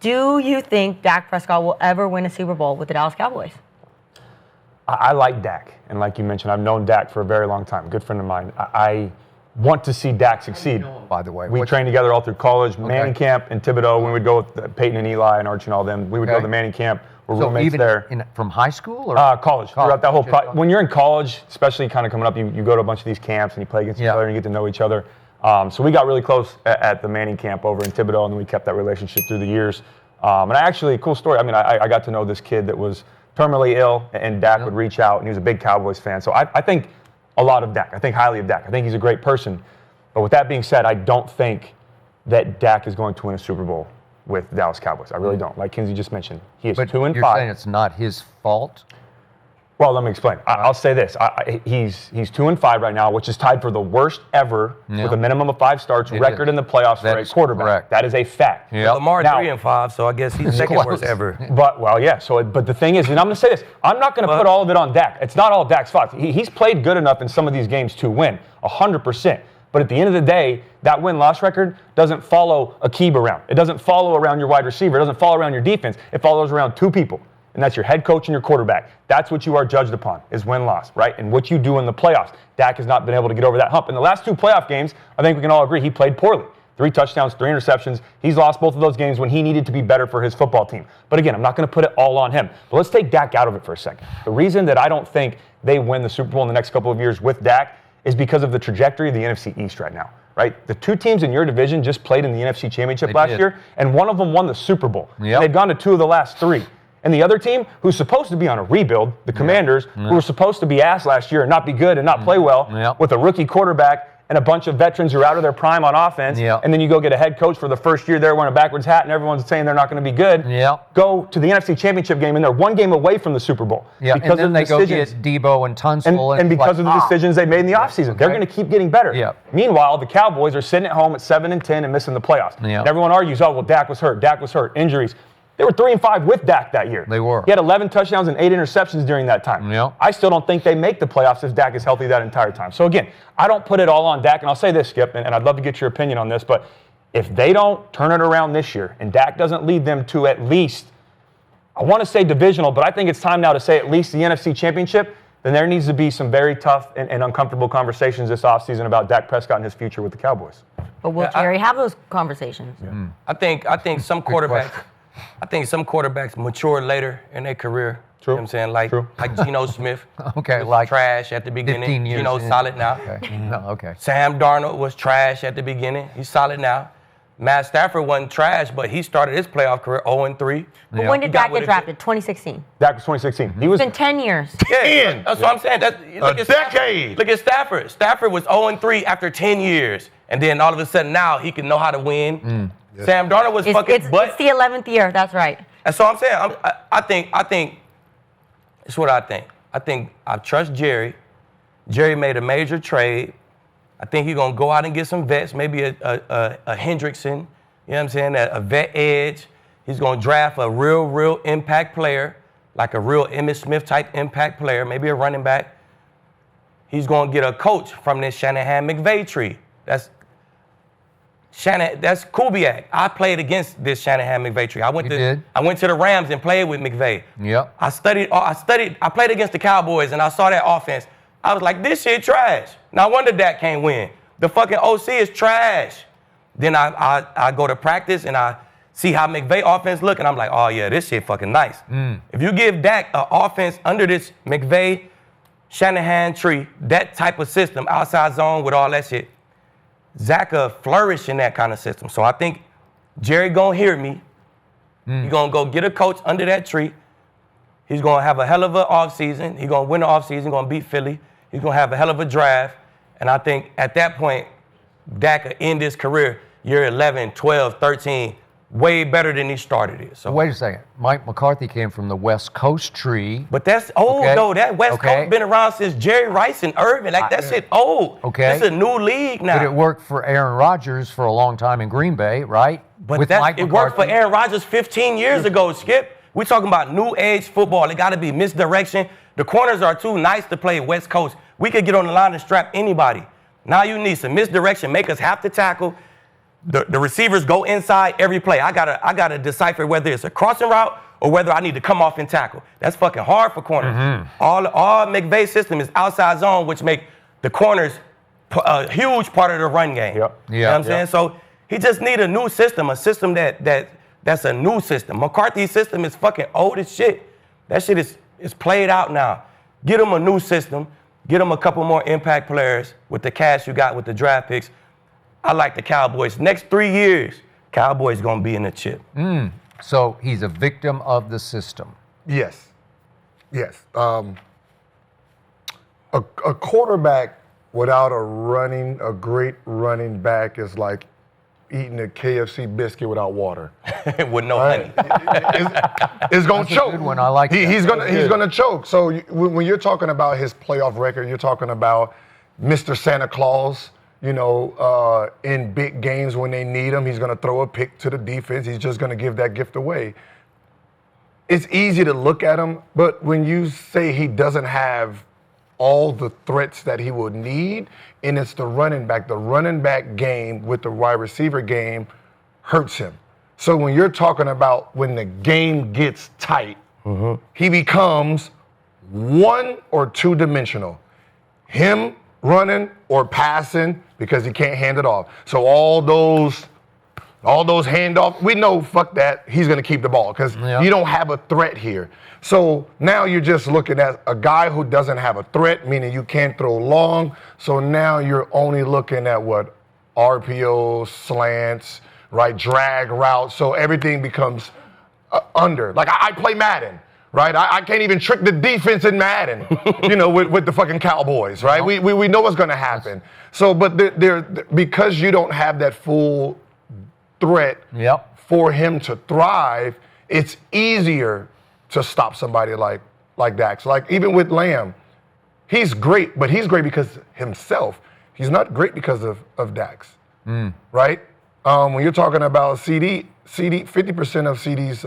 Do you think Dak Prescott will ever win a Super Bowl with the Dallas Cowboys? I like Dak, and like you mentioned, I've known Dak for a very long time. Good friend of mine. I want to see Dak succeed. By the way, we trained together all through college, Manning camp in Thibodeau. When we'd go with Peyton and Eli and Archie and all them, we would go to Manning camp. We're roommates even there. From high school or college? Throughout that whole when you're in college, especially kind of coming up, you go to a bunch of these camps and you play against each other and you get to know each other. So we got really close at the Manning camp over in Thibodeau, and then we kept that relationship through the years. And cool story. I mean, I got to know this kid that was terminally ill, and Dak would reach out, and he was a big Cowboys fan. So I think a lot of Dak. I think highly of Dak. I think he's a great person. But with that being said, I don't think that Dak is going to win a Super Bowl with the Dallas Cowboys. I really don't. Like Kinsey just mentioned, he is 2-5. You're saying it's not his fault? Well, let me explain. I'll say this. He's 2-5 right now, which is tied for the worst ever with a minimum of 5 starts record in the playoffs for a quarterback. Correct. That is a fact. Yep. Lamar 3-5, so I guess he's second worst ever. But the thing is, and I'm going to say this, I'm not going to put all of it on Dak. It's not all Dak's fault. He's played good enough in some of these games to win, 100%. But at the end of the day, that win-loss record doesn't follow a Keeb around. It doesn't follow around your wide receiver. It doesn't follow around your defense. It follows around 2 people. And that's your head coach and your quarterback. That's what you are judged upon, is win-loss, right? And what you do in the playoffs. Dak has not been able to get over that hump. In the last 2 playoff games, I think we can all agree he played poorly. 3 touchdowns, 3 interceptions. He's lost both of those games when he needed to be better for his football team. But again, I'm not going to put it all on him. But let's take Dak out of it for a second. The reason that I don't think they win the Super Bowl in the next couple of years with Dak is because of the trajectory of the NFC East right now. Right? The 2 teams in your division just played in the NFC Championship last year, and one of them won the Super Bowl. Yep. They'd gone to 2 of the last 3. And the other team, who's supposed to be on a rebuild, the Commanders, who were supposed to be ass last year and not be good and not play well, with a rookie quarterback and a bunch of veterans who are out of their prime on offense, and then you go get a head coach for the first year there wearing a backwards hat and everyone's saying they're not going to be good, go to the NFC Championship game and they're 1 game away from the Super Bowl. Because and then they go get Debo and Tunsil. And because of the decisions they made in the offseason. They're going to keep getting better. Meanwhile, the Cowboys are sitting at home at 7-10 and missing the playoffs. And everyone argues, Dak was hurt, injuries. They were 3-5 with Dak that year. They were. He had 11 touchdowns and 8 interceptions during that time. I still don't think they make the playoffs if Dak is healthy that entire time. So again, I don't put it all on Dak, and I'll say this, Skip, and I'd love to get your opinion on this, but if they don't turn it around this year and Dak doesn't lead them to at least, I want to say divisional, but I think it's time now to say at least the NFC Championship, then there needs to be some very tough and uncomfortable conversations this offseason about Dak Prescott and his future with the Cowboys. But will Jerry have those conversations? I think some quarterbacks. I think some quarterbacks mature later in their career. True. You know what I'm saying? Like Geno Smith. Okay, was like trash at the beginning. 15 years Geno's in. solid now. Okay. Sam Darnold was trash at the beginning. He's solid now. Matt Stafford wasn't trash, but he started his playoff career 0-3. But when did Dak get drafted? 2016. Dak was 2016. It's been 10 years. Yeah, that's what I'm saying. A decade. Look at Stafford. Stafford was 0-3 after 10 years. And then all of a sudden now he can know how to win. Sam Darnold was It's the 11th year. That's right. That's what I'm saying. I think it's what I think. I think I trust Jerry. Jerry made a major trade. I think he's going to go out and get some vets, maybe a Hendrickson, you know what I'm saying, a vet edge. He's going to draft a real impact player, like a real Emmitt Smith type impact player, maybe a running back. He's going to get a coach from this Shanahan-McVay tree. That's Kubiak. I played against this Shanahan-McVay tree. I went to the Rams and played with McVay. Yep. I played against the Cowboys and I saw that offense. I was like, this shit trash. No wonder Dak can't win. The fucking OC is trash. Then I go to practice and I see how McVay offense look and I'm like, oh yeah, this shit fucking nice. If you give Dak an offense under this McVay, Shanahan tree, that type of system, outside zone with all that shit, Zach will flourish in that kind of system. So I think Jerry gonna hear me. He's gonna go get a coach under that tree. He's gonna have a hell of an offseason. He's gonna win the offseason, gonna beat Philly. He's gonna have a hell of a draft. And I think at that point, Dak will end his career year 11, 12, 13, way better than he started it. So wait a second. Mike McCarthy came from the West Coast tree. But that's old, though. That West Coast been around since Jerry Rice and Irvin. Like, that shit old. It's a new league now. But it worked for Aaron Rodgers for a long time in Green Bay, right? But it worked for Aaron Rodgers 15 years ago, Skip. We're talking about new age football. It got to be misdirection. The corners are too nice to play West Coast. We could get on the line and strap anybody. Now you need some misdirection, make us have to tackle. The receivers go inside every play. I gotta decipher whether it's a crossing route or whether I need to come off and tackle. That's fucking hard for corners. Mm-hmm. All McVay's system is outside zone, which make the corners a huge part of the run game. Yep. You know what I'm saying? So he just need a new system, a system that's a new system. McCarthy's system is fucking old as shit. That shit is played out now. Get him a new system. Get him a couple more impact players with the cash you got with the draft picks. I like the Cowboys. Next 3 years, Cowboys gonna be in the chip. So he's a victim of the system. Yes. A quarterback without a great running back is like eating a KFC biscuit without water. With no honey. It's going to choke. Good one. I like that. He's going to choke. So when you're talking about his playoff record, you're talking about Mr. Santa Claus. In big games when they need him, he's going to throw a pick to the defense. He's just going to give that gift away. It's easy to look at him, but when you say he doesn't have all the threats that he would need, and it's the running back game with the wide receiver game hurts him. So when you're talking about when the game gets tight, he becomes 1 or 2 dimensional. Him running or passing because he can't hand it off. So all those handoffs, we know, fuck that, he's going to keep the ball because you don't have a threat here. So now you're just looking at a guy who doesn't have a threat, meaning you can't throw long. So now you're only looking at what? RPOs, slants, right? Drag routes. So everything becomes under. Like I play Madden. Right, I can't even trick the defense in Madden, with the fucking Cowboys, right? We know what's going to happen. So, but because you don't have that full threat for him to thrive, it's easier to stop somebody like Dak. So like even with Lamb, he's great, but he's great because himself. He's not great because of Dak's, right? When you're talking about CD, 50% of CD's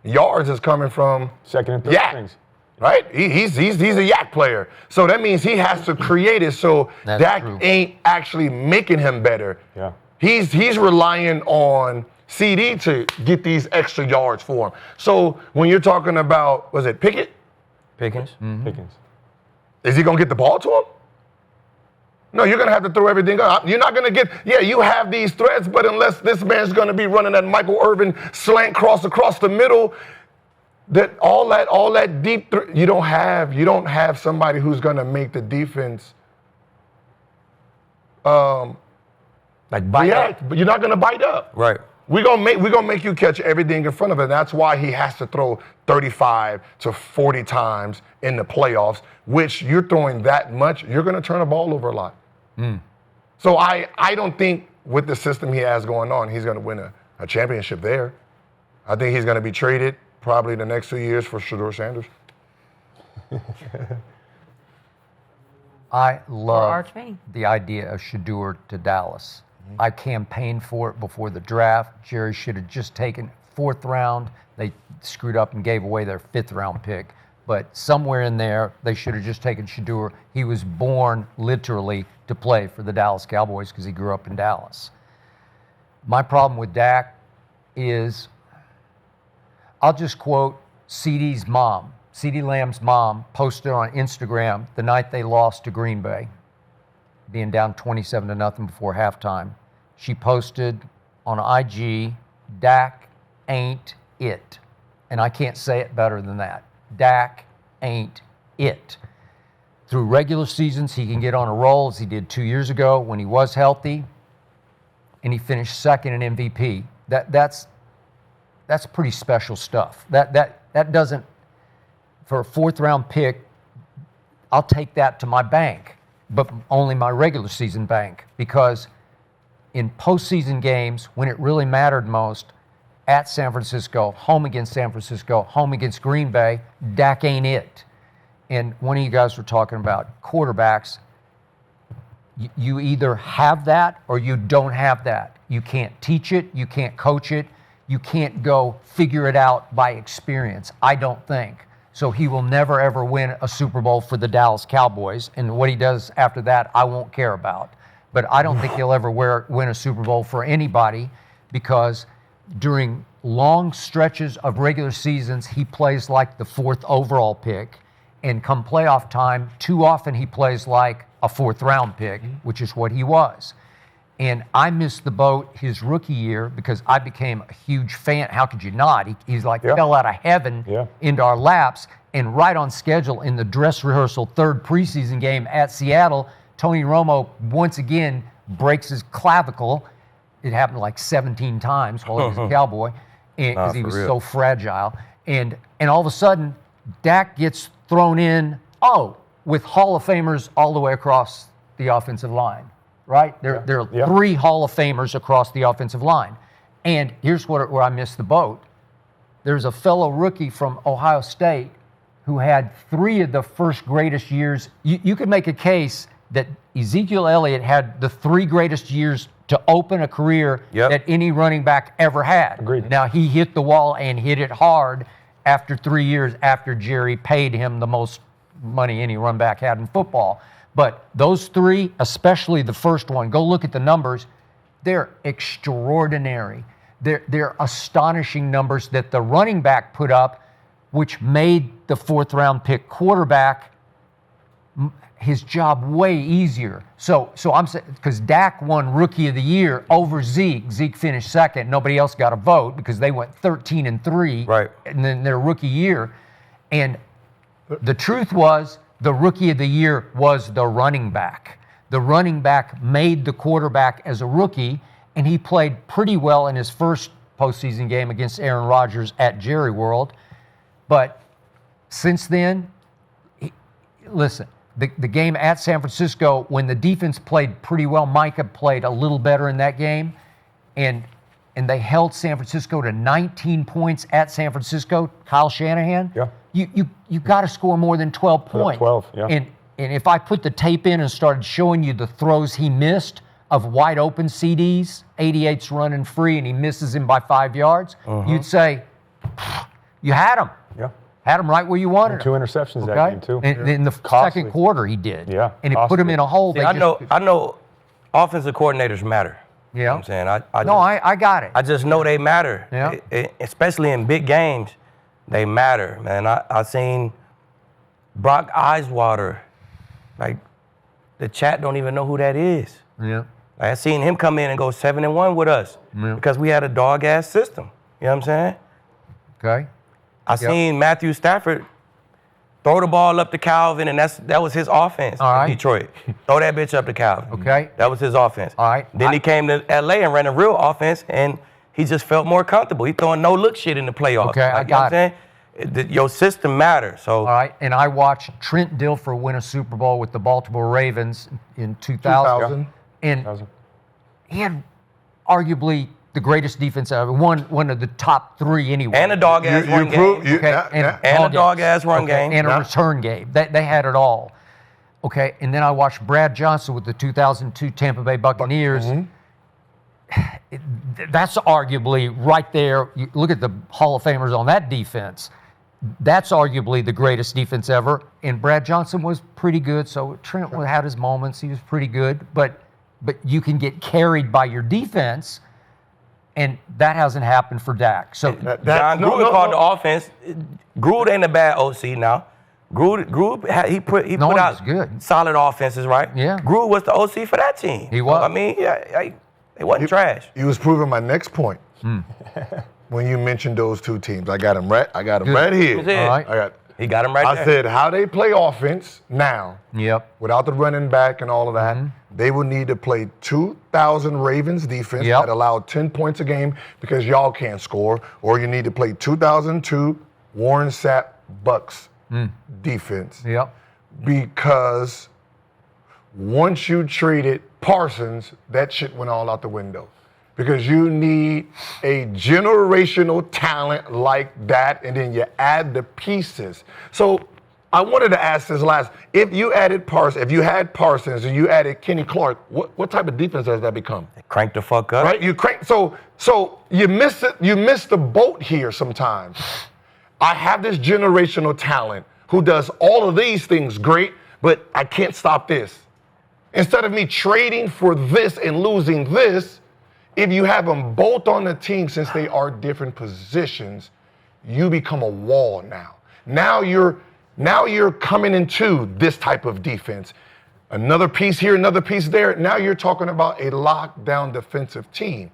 yards is coming from second and third strings, right? He's a yak player, so that means he has to create it. So Dak ain't actually making him better. Yeah, he's relying on CD to get these extra yards for him. So when you're talking about, was it Pickens? Pickens. Is he gonna get the ball to him? No, you're going to have to throw everything up. You're not going to get, you have these threats, but unless this man's going to be running that Michael Irvin slant cross across the middle, all that deep, you don't have somebody who's going to make the defense bite up. But you're not going to bite up. Right. We're gonna make you catch everything in front of it. That's why he has to throw 35 to 40 times in the playoffs, which you're throwing that much, you're gonna turn the ball over a lot. So I don't think with the system he has going on, he's gonna win a championship there. I think he's gonna be traded probably the next 2 years for Shedeur Sanders. I love Arch Manning. the idea of Shedeur to Dallas. I campaigned for it before the draft. Jerry should have just taken 4th round. They screwed up and gave away their 5th round pick. But somewhere in there, they should have just taken Shedeur. He was born literally to play for the Dallas Cowboys because he grew up in Dallas. My problem with Dak is, I'll just quote CeeDee's mom. CeeDee Lamb's mom posted on Instagram the night they lost to Green Bay, being down 27-0 before halftime. She posted on IG, Dak ain't it. And I can't say it better than that. Dak ain't it. Through regular seasons, he can get on a roll as he did 2 years ago when he was healthy, and he finished second in MVP. That's pretty special stuff. That doesn't, for a 4th round pick, I'll take that to my bank, but only my regular season bank, because in postseason games, when it really mattered most, at San Francisco, home against San Francisco, home against Green Bay, Dak ain't it. And one of you guys were talking about quarterbacks. You either have that or you don't have that. You can't teach it, you can't coach it, you can't go figure it out by experience, I don't think. So he will never, ever win a Super Bowl for the Dallas Cowboys. And what he does after that, I won't care about. but I don't think he'll ever win a Super Bowl for anybody because during long stretches of regular seasons, he plays like the 4th overall pick. And come playoff time, too often he plays like a 4th round pick, which is what he was. And I missed the boat his rookie year because I became a huge fan. How could you not? He's like fell out of heaven into our laps. And right on schedule in the dress rehearsal 3rd preseason game at Seattle, Tony Romo once again breaks his clavicle. It happened like 17 times while he was a Cowboy because he was so fragile. And all of a sudden, Dak gets thrown in, with Hall of Famers all the way across the offensive line, right? There are 3 Hall of Famers across the offensive line. And here's where I missed the boat. There's a fellow rookie from Ohio State who had 3 of the first greatest years. You could make a case that Ezekiel Elliott had the 3 greatest years to open a career that any running back ever had. Agreed. Now, he hit the wall and hit it hard after 3 years after Jerry paid him the most money any run back had in football. But those 3, especially the first one, go look at the numbers. They're extraordinary. They're astonishing numbers that the running back put up, which made the 4th round pick quarterback his job way easier. So I'm saying, because Dak won Rookie of the Year over Zeke. Zeke finished 2nd. Nobody else got a vote because they went 13-3. Right. And then their rookie year. And the truth was, the Rookie of the Year was the running back. The running back made the quarterback as a rookie, and he played pretty well in his first postseason game against Aaron Rodgers at Jerry World. But since then, listen, the game at San Francisco, when the defense played pretty well, Micah played a little better in that game, and they held San Francisco to 19 points at San Francisco. Kyle Shanahan, you got to score more than 12 points. 12, And if I put the tape in and started showing you the throws he missed of wide open CDs, 88's running free and he misses him by 5 yards, you'd say, you had him. Yeah. Had him right where you wanted him. 2 interceptions that game, too. And in the Costly. second quarter, he did. Yeah, And it put him in a hole. See, I know offensive coordinators matter. Yeah. You know what I'm saying? I got it. I just know they matter. Yeah. Especially in big games, they matter, man. I seen Brock Eiswater. Like, the chat don't even know who that is. Yeah. I seen him come in and go 7-1 with us because we had a dog-ass system. You know what I'm saying? Okay. I seen Matthew Stafford throw the ball up to Calvin, and that was his offense in Detroit. Throw that bitch up to Calvin. Okay. That was his offense. All right. Then he came to L.A. and ran a real offense, and he just felt more comfortable. He throwing no-look shit in the playoffs. Okay, I got it. Your system matters. So. All right, and I watched Trent Dilfer win a Super Bowl with the Baltimore Ravens in 2000. And he had arguably the greatest defense ever, one of the top 3 anyway. And a dog-ass run game. And a dog-ass run game. And a return game. They had it all. Okay, and then I watched Brad Johnson with the 2002 Tampa Bay Buccaneers. That's arguably right there. You look at the Hall of Famers on that defense. That's arguably the greatest defense ever. And Brad Johnson was pretty good. So Trent had his moments. He was pretty good. But you can get carried by your defense, and that hasn't happened for Dak. So John Gruden called the offense. Gruden ain't a bad OC now. Gruden he put out good. Solid offenses, right? Yeah. Gruden was the OC for that team. He was. I mean, it wasn't trash. He was proving my next point. When you mentioned those 2 teams, I got him right. I got him right here. All right. He got him right there. I said how they play offense now. Yep. Without the running back and all of that, they will need to play 2,000 Ravens defense that allowed 10 points a game because y'all can't score, or you need to play 2002 Warren Sapp Bucks defense. Yep. Because once you traded Parsons, that shit went all out the window. Because you need a generational talent like that, and then you add the pieces. So I wanted to ask this last: if you had Parsons, and you added Kenny Clark, what type of defense does that become? Crank the fuck up. Right? You crank. So you miss it. You miss the boat here sometimes. I have this generational talent who does all of these things great, but I can't stop this. Instead of me trading for this and losing this, if you have them both on the team since they are different positions, you become a wall now. Now you're coming into this type of defense. Another piece here, another piece there. Now you're talking about a lockdown defensive team.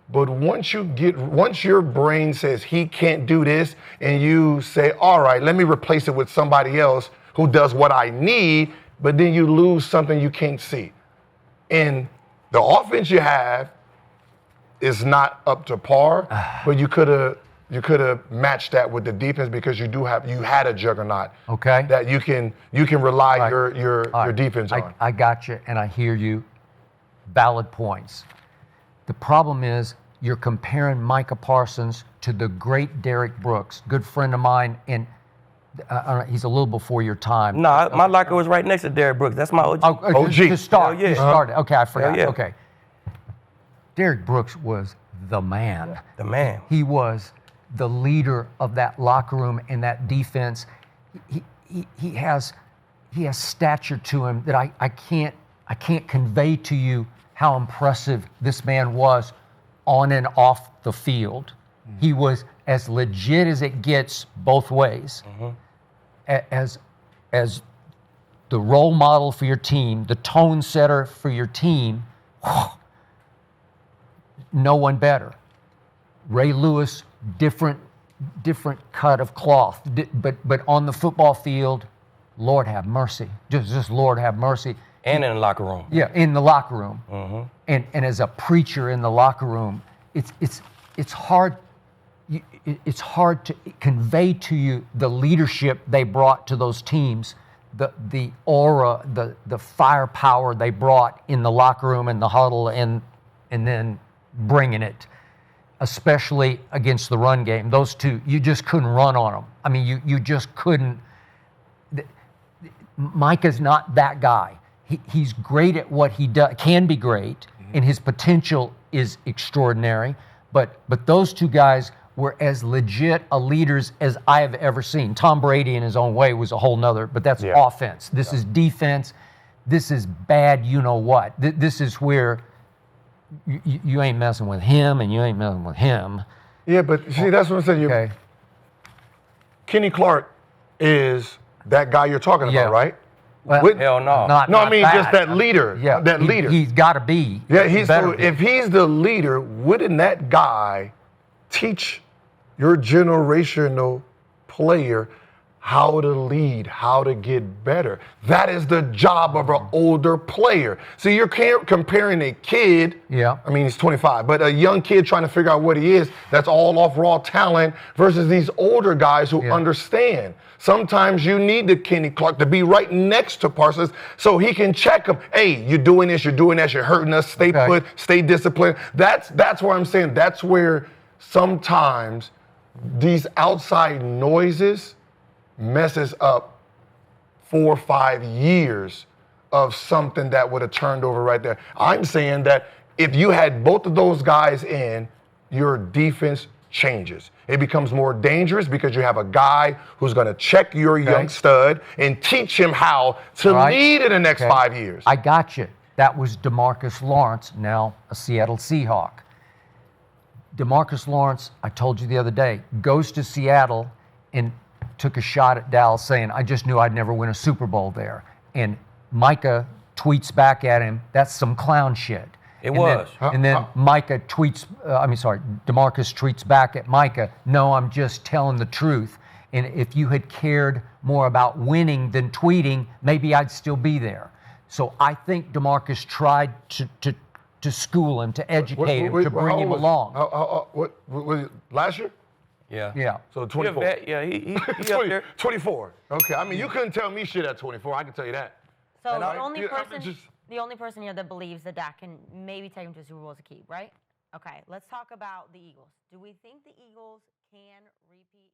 But once your brain says he can't do this, and you say, all right, let me replace it with somebody else who does what I need, but then you lose something you can't see. And the offense you have is not up to par, but you could have matched that with the defense because you had a juggernaut. Okay. That you can rely Right. your defense on. I got you, and I hear you. Valid points. The problem is you're comparing Micah Parsons to the great Derek Brooks, good friend of mine, and he's a little before your time. No, my locker was right next to Derrick Brooks. That's my OG. OG. To start. Hell yeah. You started. Okay, I forgot. Hell yeah. Okay. Derrick Brooks was the man. The man. He was the leader of that locker room and that defense. He has stature to him that I can't convey to you how impressive this man was on and off the field. He was as legit as it gets both ways. As the role model for your team, the tone setter for your team, no one better. Ray Lewis, different cut of cloth, but on the football field, Lord have mercy. Just Lord have mercy. And in the locker room. Yeah, in the locker room. And as a preacher in the locker room, it's hard. It's hard to convey to you the leadership they brought to those teams, the aura, the firepower they brought in the locker room and the huddle, and then bringing it, especially against the run game. Those two, you just couldn't run on them. I mean, you just couldn't. Micah's not that guy. He's great at what he does, can be great, and his potential is extraordinary. But those two guys were as legit a leaders as I have ever seen. Tom Brady in his own way was a whole nother, but that's offense. This is defense. This is bad you know what. This is where you ain't messing with him and you ain't messing with him. Yeah, but see, that's what I'm saying. Okay. Kenny Clark is that guy you're talking about, right? Well, Hell no. No, I mean just that leader. Yeah, that leader. He's got to be. Yeah, if he's the leader, wouldn't that guy teach your generational player how to lead, how to get better? That is the job of an older player. So you're comparing a kid, I mean, he's 25, but a young kid trying to figure out what he is, that's all off raw talent, versus these older guys who understand. Sometimes you need the Kenny Clark to be right next to Parsons so he can check him. Hey, you're doing this, you're doing that, you're hurting us, stay put, stay disciplined. That's where I'm saying that's where sometimes these outside noises messes up 4 or 5 years of something that would have turned over right there. I'm saying that if you had both of those guys in, your defense changes. It becomes more dangerous because you have a guy who's going to check your young stud and teach him how to lead in the next 5 years. I got you. That was DeMarcus Lawrence, now a Seattle Seahawk. DeMarcus Lawrence, I told you the other day, goes to Seattle and took a shot at Dallas saying, I just knew I'd never win a Super Bowl there. And Micah tweets back at him, that's some clown shit. And then Micah tweets, DeMarcus tweets back at Micah, no, I'm just telling the truth. And if you had cared more about winning than tweeting, maybe I'd still be there. So I think DeMarcus tried to school him, to educate him, to bring him along. What was it, last year? Yeah. So 24. He up there. 24. Okay. I mean, you couldn't tell me shit at 24. I can tell you that. So the only person here that believes that Dak can maybe take him to Super Bowl is a keep, right? Okay. Let's talk about the Eagles. Do we think the Eagles can repeat?